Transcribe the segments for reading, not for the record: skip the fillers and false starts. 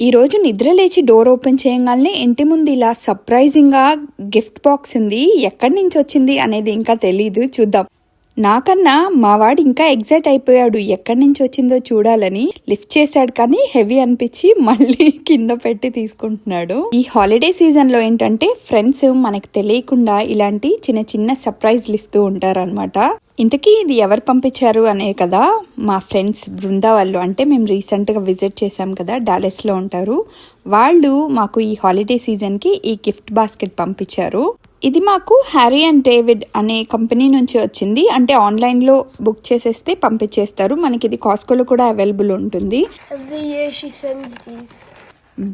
ఈ రోజు నిద్ర లేచి డోర్ ఓపెన్ చేయగానే ఇంటి ముందు ఇలా సర్ప్రైజింగ్ గా గిఫ్ట్ బాక్స్ ఉంది. ఎక్కడి నుంచి వచ్చింది అనేది ఇంకా తెలీదు, చూద్దాం. నాకన్నా మా వాడు ఇంకా ఎగ్జైట్ అయిపోయాడు ఎక్కడి నుంచి వచ్చిందో చూడాలని. లిఫ్ట్ చేశాడు కానీ హెవీ అనిపించి మళ్ళీ కింద పెట్టి తీసుకుంటున్నాడు. ఈ హాలిడే సీజన్ లో ఏంటంటే ఫ్రెండ్స్ మనకు తెలియకుండా ఇలాంటి చిన్న చిన్న సర్ప్రైజ్లు ఇస్తూ ఉంటారు అనమాట. ఇంతకీ ఇది ఎవరు పంపించారు అనే కదా, మా ఫ్రెండ్స్ బృందా వాళ్ళు. అంటే మేము రీసెంట్గా విజిట్ చేసాం కదా, డాలెస్లో ఉంటారు వాళ్ళు. మాకు ఈ హాలిడే సీజన్కి ఈ గిఫ్ట్ బాస్కెట్ పంపించారు. ఇది మాకు హ్యారీ అండ్ డేవిడ్ అనే కంపెనీ నుంచి వచ్చింది. అంటే ఆన్లైన్లో బుక్ చేసేస్తే పంపించేస్తారు. మనకి ఇది కాస్కోలో కూడా అవైలబుల్ ఉంటుంది.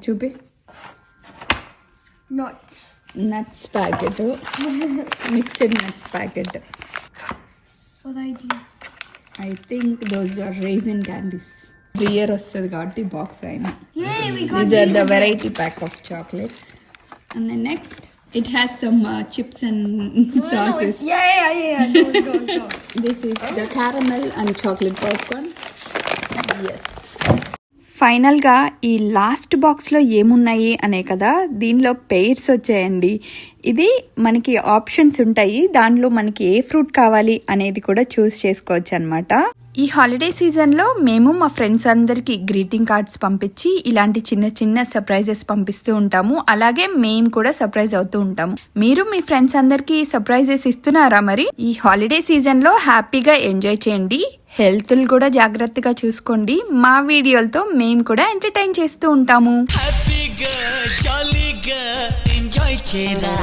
చూపి nuts packet, mixed nuts packet. I think those are raisin candies. The year వస్తుంది కాబట్టి బాక్స్ అయినా. These are the variety pack of chocolates. And then next it has some chips and sauces. Yeah. No. This is the caramel and chocolate popcorn. Yes. ఫైనల్గా ఈ last బాక్స్లో ఏమున్నాయి అనే కదా, దీనిలో పెయిర్స్ వచ్చాయండి. ఇది మనకి ఆప్షన్స్ ఉంటాయి, దానిలో మనకి ఏ ఫ్రూట్ కావాలి అనేది కూడా చూస్ చేసుకోవచ్చు అనమాట. ఈ హాలిడే సీజన్లో మేము మా ఫ్రెండ్స్ అందరికి గ్రీటింగ్ కార్డ్స్ పంపించి ఇలాంటి చిన్న చిన్న సర్ప్రైజెస్ పంపిస్తూ ఉంటాము. అలాగే మేము కూడా సర్ప్రైజ్ అవుతూ ఉంటాము. మీరు మీ ఫ్రెండ్స్ అందరికి సర్ప్రైజెస్ ఇస్తున్నారా? మరి ఈ హాలిడే సీజన్లో హ్యాపీగా ఎంజాయ్ చేయండి. హెల్త్లు కూడా జాగ్రత్తగా చూసుకోండి. మా వీడియోలతో మేము కూడా ఎంటర్టైన్ చేస్తూ ఉంటాము. హ్యాపీగా జాలీగా ఎంజాయ్ చేయరా.